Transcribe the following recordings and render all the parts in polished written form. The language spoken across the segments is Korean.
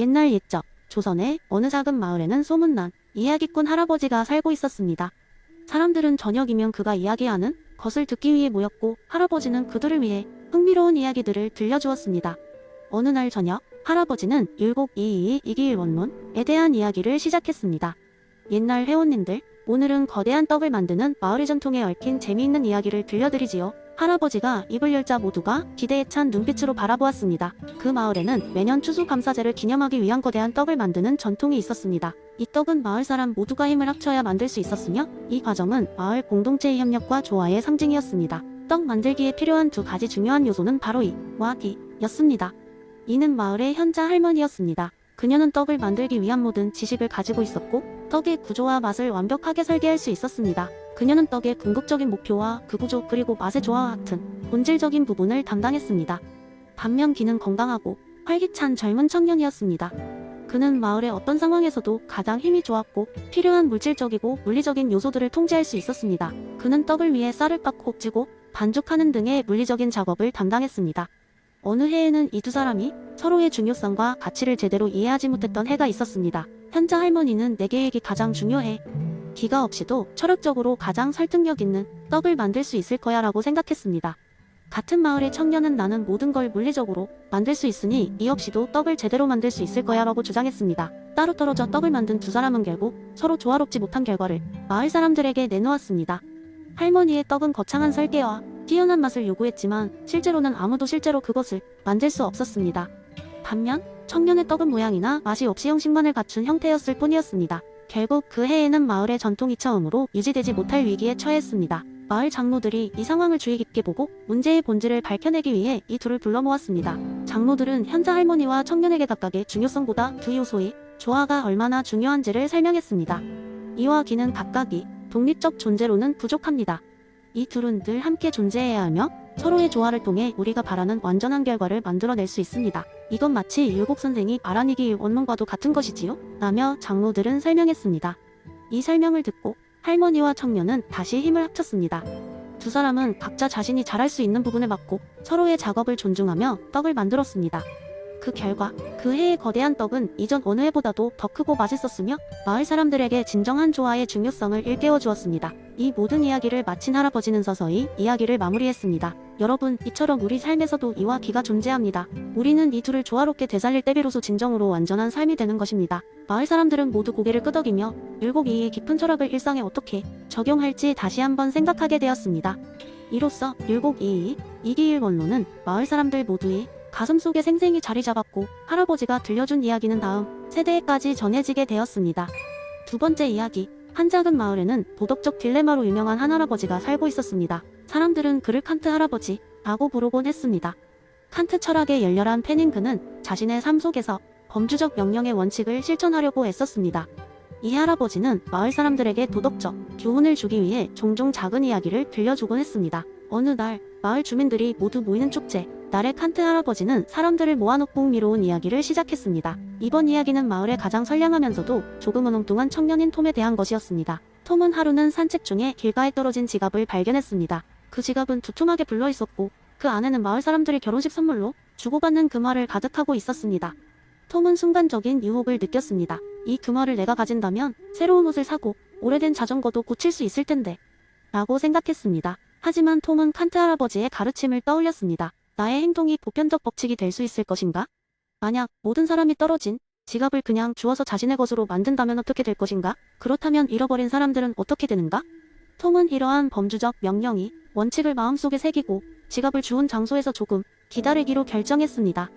옛날 옛적 조선의 어느 작은 마을에는 소문난 이야기꾼 할아버지가 살고 있었습니다. 사람들은 저녁이면 그가 이야기하는 것을 듣기 위해 모였고, 할아버지는 그들을 위해 흥미로운 이야기들을 들려주었습니다. 어느 날 저녁, 할아버지는 율곡이이의 이기일원론에 대한 이야기를 시작했습니다. 옛날 회원님들, 오늘은 거대한 떡을 만드는 마을의 전통에 얽힌 재미있는 이야기를 들려드리지요. 할아버지가 입을 열자 모두가 기대에 찬 눈빛으로 바라보았습니다. 그 마을에는 매년 추수감사제를 기념하기 위한 거대한 떡을 만드는 전통이 있었습니다. 이 떡은 마을 사람 모두가 힘을 합쳐야 만들 수 있었으며, 이 과정은 마을 공동체의 협력과 조화의 상징이었습니다. 떡 만들기에 필요한 두 가지 중요한 요소는 바로 이와 기였습니다. 이는 마을의 현자 할머니였습니다. 그녀는 떡을 만들기 위한 모든 지식을 가지고 있었고, 떡의 구조와 맛을 완벽하게 설계할 수 있었습니다. 그녀는 떡의 궁극적인 목표와 그 구조 그리고 맛의 조화와 같은 본질적인 부분을 담당했습니다. 반면 기는 건강하고 활기찬 젊은 청년이었습니다. 그는 마을의 어떤 상황에서도 가장 힘이 좋았고, 필요한 물질적이고 물리적인 요소들을 통제할 수 있었습니다. 그는 떡을 위해 쌀을 빻고 찌고 반죽하는 등의 물리적인 작업을 담당했습니다. 어느 해에는 이 두 사람이 서로의 중요성과 가치를 제대로 이해하지 못했던 해가 있었습니다. 현자 할머니는 내 계획이 가장 중요해. 기가 없이도 철학적으로 가장 설득력 있는 떡을 만들 수 있을 거야 라고 생각했습니다. 같은 마을의 청년은 나는 모든 걸 물리적으로 만들 수 있으니 이 없이도 떡을 제대로 만들 수 있을 거야 라고 주장했습니다. 따로 떨어져 떡을 만든 두 사람은 결국 서로 조화롭지 못한 결과를 마을 사람들에게 내놓았습니다. 할머니의 떡은 거창한 설계와 뛰어난 맛을 요구했지만 실제로는 아무도 실제로 그것을 만들 수 없었습니다. 반면 청년의 떡은 모양이나 맛이 없이 형식만을 갖춘 형태였을 뿐이었습니다. 결국 그 해에는 마을의 전통이 처음으로 유지되지 못할 위기에 처했습니다. 마을 장로들이 이 상황을 주의 깊게 보고 문제의 본질을 밝혀내기 위해 이 둘을 불러 모았습니다. 장로들은 현자 할머니와 청년에게 각각의 중요성보다 두 요소의 조화가 얼마나 중요한지를 설명했습니다. 이와 기는 각각이 독립적 존재로는 부족합니다. 이 둘은 늘 함께 존재해야 하며 서로의 조화를 통해 우리가 바라는 완전한 결과를 만들어낼 수 있습니다. 이건 마치 율곡 선생이 말하니기 원론과도 같은 것이지요? 라며 장로들은 설명했습니다. 이 설명을 듣고 할머니와 청년은 다시 힘을 합쳤습니다. 두 사람은 각자 자신이 잘할 수 있는 부분을 맡고 서로의 작업을 존중하며 떡을 만들었습니다. 그 결과 그 해의 거대한 떡은 이전 어느 해보다도 더 크고 맛있었으며 마을 사람들에게 진정한 조화의 중요성을 일깨워 주었습니다. 이 모든 이야기를 마친 할아버지는 서서히 이야기를 마무리했습니다. 여러분, 이처럼 우리 삶에서도 이와 기가 존재합니다. 우리는 이 둘을 조화롭게 되살릴 때 비로소 진정으로 완전한 삶이 되는 것입니다. 마을 사람들은 모두 고개를 끄덕이며 율곡이의 깊은 철학을 일상에 어떻게 적용할지 다시 한번 생각하게 되었습니다. 이로써 율곡이의 이기일원론은 마을 사람들 모두의 가슴속에 생생히 자리 잡았고, 할아버지가 들려준 이야기는 다음 세대에까지 전해지게 되었습니다. 두 번째 이야기. 한 작은 마을에는 도덕적 딜레마로 유명한 한 할아버지가 살고 있었습니다. 사람들은 그를 칸트 할아버지라고 부르곤 했습니다. 칸트 철학의 열렬한 팬인 그는 자신의 삶 속에서 범주적 명령의 원칙을 실천하려고 애썼습니다. 이 할아버지는 마을 사람들에게 도덕적 교훈을 주기 위해 종종 작은 이야기를 들려주곤 했습니다. 어느 날 마을 주민들이 모두 모이는 축제 날에 칸트 할아버지는 사람들을 모아놓고 흥미로운 이야기를 시작했습니다. 이번 이야기는 마을의 가장 선량하면서도 조금은 엉뚱한 청년인 톰에 대한 것이었습니다. 톰은 하루는 산책 중에 길가에 떨어진 지갑을 발견했습니다. 그 지갑은 두툼하게 불러있었고, 그 안에는 마을 사람들이 결혼식 선물로 주고받는 금화를 가득하고 있었습니다. 톰은 순간적인 유혹을 느꼈습니다. 이 금화를 내가 가진다면 새로운 옷을 사고 오래된 자전거도 고칠 수 있을 텐데 라고 생각했습니다. 하지만 톰은 칸트 할아버지의 가르침을 떠올렸습니다. 나의 행동이 보편적 법칙이 될 수 있을 것인가? 만약 모든 사람이 떨어진 지갑을 그냥 주워서 자신의 것으로 만든다면 어떻게 될 것인가? 그렇다면 잃어버린 사람들은 어떻게 되는가? 톰은 이러한 범주적 명령이 원칙을 마음속에 새기고 지갑을 주운 장소에서 조금 기다리기로 결정했습니다.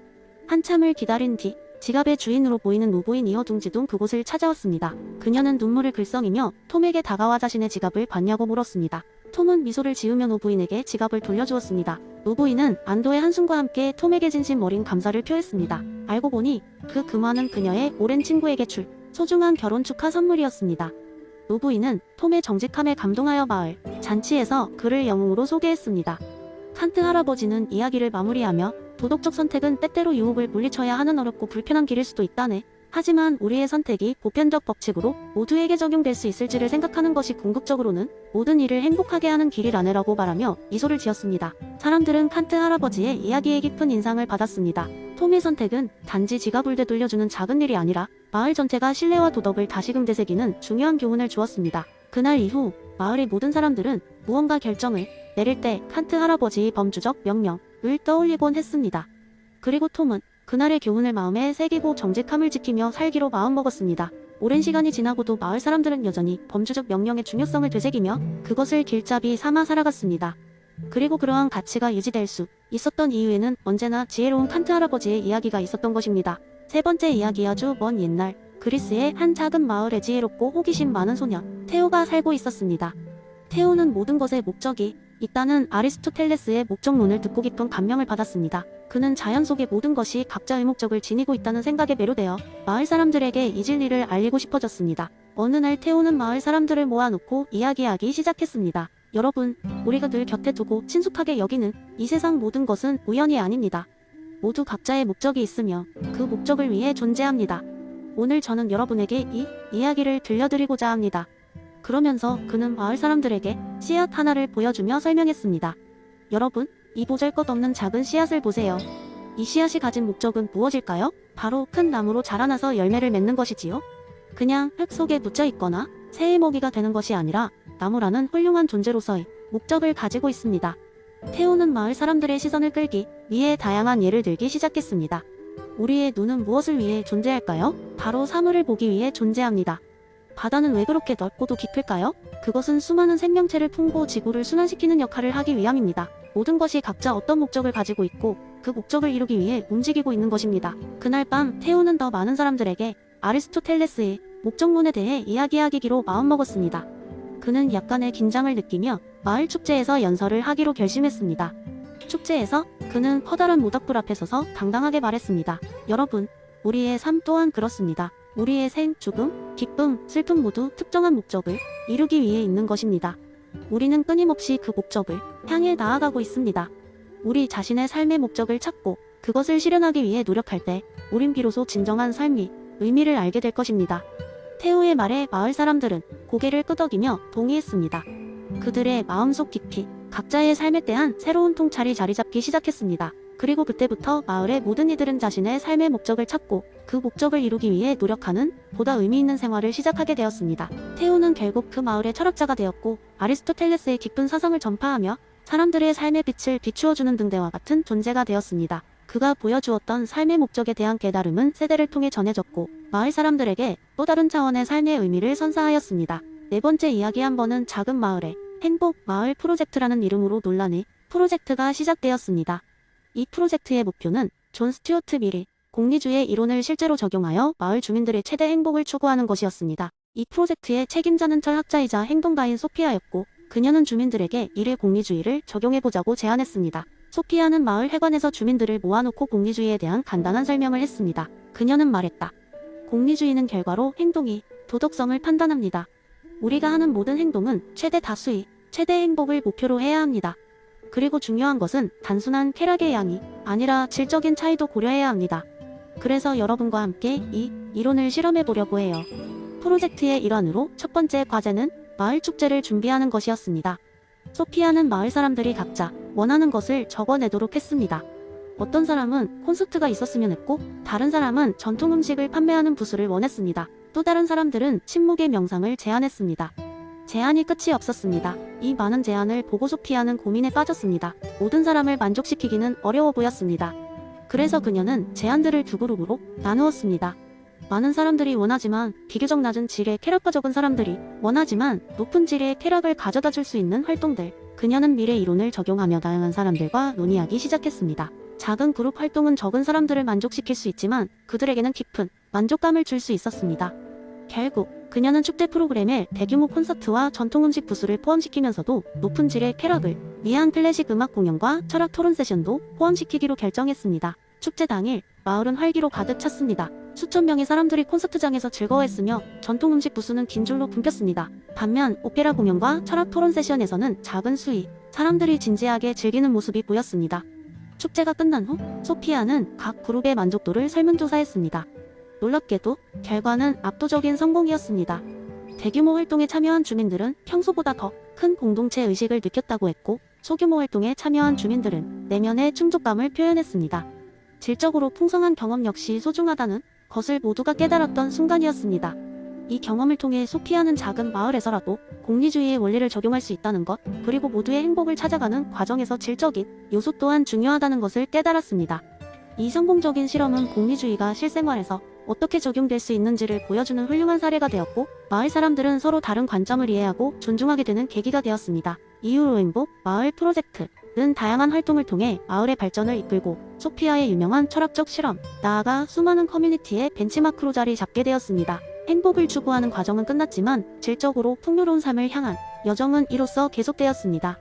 한참을 기다린 뒤 지갑의 주인으로 보이는 노부인 이어둥지둥 그곳을 찾아왔습니다. 그녀는 눈물을 글썽이며 톰에게 다가와 자신의 지갑을 봤냐고 물었습니다. 톰은 미소를 지으며 노부인에게 지갑을 돌려주었습니다. 노부인은 안도의 한숨과 함께 톰에게 진심 어린 감사를 표했습니다. 알고 보니 그 금화는 그녀의 오랜 친구에게 줄 소중한 결혼 축하 선물이었습니다. 노부인은 톰의 정직함에 감동하여 마을 잔치에서 그를 영웅으로 소개했습니다. 칸트 할아버지는 이야기를 마무리하며 도덕적 선택은 때때로 유혹을 물리쳐야 하는 어렵고 불편한 길일 수도 있다네. 하지만 우리의 선택이 보편적 법칙으로 모두에게 적용될 수 있을지를 생각하는 것이 궁극적으로는 모든 일을 행복하게 하는 길이라네라고 말하며 미소를 지었습니다. 사람들은 칸트 할아버지의 이야기에 깊은 인상을 받았습니다. 톰의 선택은 단지 지갑을 되돌려주는 작은 일이 아니라 마을 전체가 신뢰와 도덕을 다시금 되새기는 중요한 교훈을 주었습니다. 그날 이후 마을의 모든 사람들은 무언가 결정을 내릴 때 칸트 할아버지의 범주적 명령을 떠올리곤 했습니다. 그리고 톰은 그날의 교훈을 마음에 새기고 정직함을 지키며 살기로 마음먹었습니다. 오랜 시간이 지나고도 마을 사람들은 여전히 범주적 명령의 중요성을 되새기며 그것을 길잡이 삼아 살아갔습니다. 그리고 그러한 가치가 유지될 수 있었던 이유에는 언제나 지혜로운 칸트 할아버지의 이야기가 있었던 것입니다. 세 번째 이야기. 아주 먼 옛날 그리스의 한 작은 마을에 지혜롭고 호기심 많은 소년 테오가 살고 있었습니다. 테오는 모든 것에 목적이 있다는 아리스토텔레스의 목적론을 듣고 깊은 감명을 받았습니다. 그는 자연 속의 모든 것이 각자의 목적을 지니고 있다는 생각에 매료되어 마을 사람들에게 이 진리를 알리고 싶어졌습니다. 어느 날 테오는 마을 사람들을 모아놓고 이야기하기 시작했습니다. 여러분, 우리가 늘 곁에 두고 친숙하게 여기는 이 세상 모든 것은 우연이 아닙니다. 모두 각자의 목적이 있으며 그 목적을 위해 존재합니다. 오늘 저는 여러분에게 이 이야기를 들려드리고자 합니다. 그러면서 그는 마을 사람들에게 씨앗 하나를 보여주며 설명했습니다. 여러분, 이 보잘것없는 작은 씨앗을 보세요. 이 씨앗이 가진 목적은 무엇일까요? 바로 큰 나무로 자라나서 열매를 맺는 것이지요. 그냥 흙 속에 묻혀 있거나 새의 먹이가 되는 것이 아니라 나무라는 훌륭한 존재로서의 목적을 가지고 있습니다. 테오는 마을 사람들의 시선을 끌기 위해 다양한 예를 들기 시작했습니다. 우리의 눈은 무엇을 위해 존재할까요? 바로 사물을 보기 위해 존재합니다. 바다는 왜 그렇게 넓고도 깊을까요? 그것은 수많은 생명체를 품고 지구를 순환시키는 역할을 하기 위함입니다. 모든 것이 각자 어떤 목적을 가지고 있고 그 목적을 이루기 위해 움직이고 있는 것입니다. 그날 밤 테오는 더 많은 사람들에게 아리스토텔레스의 목적론에 대해 이야기하기로 마음먹었습니다. 그는 약간의 긴장을 느끼며 마을 축제에서 연설을 하기로 결심했습니다. 축제에서 그는 커다란 모닥불 앞에 서서 당당하게 말했습니다. 여러분, 우리의 삶 또한 그렇습니다. 우리의 생, 죽음, 기쁨, 슬픔 모두 특정한 목적을 이루기 위해 있는 것입니다. 우리는 끊임없이 그 목적을 향해 나아가고 있습니다. 우리 자신의 삶의 목적을 찾고 그것을 실현하기 위해 노력할 때 우린 비로소 진정한 삶의 의미를 알게 될 것입니다. 테오의 말에 마을 사람들은 고개를 끄덕이며 동의했습니다. 그들의 마음속 깊이 각자의 삶에 대한 새로운 통찰이 자리 잡기 시작했습니다. 그리고 그때부터 마을의 모든 이들은 자신의 삶의 목적을 찾고 그 목적을 이루기 위해 노력하는 보다 의미 있는 생활을 시작하게 되었습니다. 테오는 결국 그 마을의 철학자가 되었고 아리스토텔레스의 깊은 사상을 전파하며 사람들의 삶의 빛을 비추어주는 등대와 같은 존재가 되었습니다. 그가 보여주었던 삶의 목적에 대한 깨달음은 세대를 통해 전해졌고 마을 사람들에게 또 다른 차원의 삶의 의미를 선사하였습니다. 네 번째 이야기. 한 번은 작은 마을에 행복 마을 프로젝트라는 이름으로 논란의 프로젝트가 시작되었습니다. 이 프로젝트의 목표는 존 스튜어트 밀의 공리주의 이론을 실제로 적용하여 마을 주민들의 최대 행복을 추구하는 것이었습니다. 이 프로젝트의 책임자는 철학자이자 행동가인 소피아였고 그녀는 주민들에게 일의 공리주의를 적용해보자고 제안했습니다. 소피아는 마을 회관에서 주민들을 모아놓고 공리주의에 대한 간단한 설명을 했습니다. 그녀는 말했다. 공리주의는 결과로 행동이 도덕성을 판단합니다. 우리가 하는 모든 행동은 최대 다수의 최대 행복을 목표로 해야 합니다. 그리고 중요한 것은 단순한 쾌락의 양이 아니라 질적인 차이도 고려해야 합니다. 그래서 여러분과 함께 이 이론을 실험해 보려고 해요. 프로젝트의 일환으로 첫 번째 과제는 마을 축제를 준비하는 것이었습니다. 소피아는 마을 사람들이 각자 원하는 것을 적어내도록 했습니다. 어떤 사람은 콘서트가 있었으면 했고 다른 사람은 전통 음식을 판매하는 부스를 원했습니다. 또 다른 사람들은 침묵의 명상을 제안했습니다. 제안이 끝이 없었습니다. 이 많은 제안을 보고 소피아는 고민에 빠졌습니다. 모든 사람을 만족시키기는 어려워 보였습니다. 그래서 그녀는 제안들을 두 그룹으로 나누었습니다. 많은 사람들이 원하지만 비교적 낮은 질의 쾌락과 적은 사람들이 원하지만 높은 질의 쾌락을 가져다 줄 수 있는 활동들. 그녀는 미래 이론을 적용하며 다양한 사람들과 논의하기 시작했습니다. 작은 그룹 활동은 적은 사람들을 만족시킬 수 있지만 그들에게는 깊은 만족감을 줄 수 있었습니다. 결국 그녀는 축제 프로그램에 대규모 콘서트와 전통 음식 부스를 포함시키면서도 높은 질의 쾌락을 위한 클래식 음악 공연과 철학 토론 세션도 포함시키기로 결정했습니다. 축제 당일 마을은 활기로 가득 찼습니다. 수천 명의 사람들이 콘서트장에서 즐거워했으며 전통 음식 부스는 긴 줄로 붐볐습니다. 반면 오페라 공연과 철학 토론 세션에서는 작은 수의 사람들이 진지하게 즐기는 모습이 보였습니다. 축제가 끝난 후 소피아는 각 그룹의 만족도를 설문조사했습니다. 놀랍게도 결과는 압도적인 성공이었습니다. 대규모 활동에 참여한 주민들은 평소보다 더 큰 공동체 의식을 느꼈다고 했고 소규모 활동에 참여한 주민들은 내면의 충족감을 표현했습니다. 질적으로 풍성한 경험 역시 소중하다는 것을 모두가 깨달았던 순간이었습니다. 이 경험을 통해 소피아는 작은 마을에서라도 공리주의의 원리를 적용할 수 있다는 것, 그리고 모두의 행복을 찾아가는 과정에서 질적인 요소 또한 중요하다는 것을 깨달았습니다. 이 성공적인 실험은 공리주의가 실생활에서 어떻게 적용될 수 있는지를 보여주는 훌륭한 사례가 되었고, 마을 사람들은 서로 다른 관점을 이해하고 존중하게 되는 계기가 되었습니다. 이후로 행복 마을 프로젝트는 다양한 활동을 통해 마을의 발전을 이끌고 소피아의 유명한 철학적 실험, 나아가 수많은 커뮤니티의 벤치마크로 자리 잡게 되었습니다. 행복을 추구하는 과정은 끝났지만 질적으로 풍요로운 삶을 향한 여정은 이로써 계속되었습니다.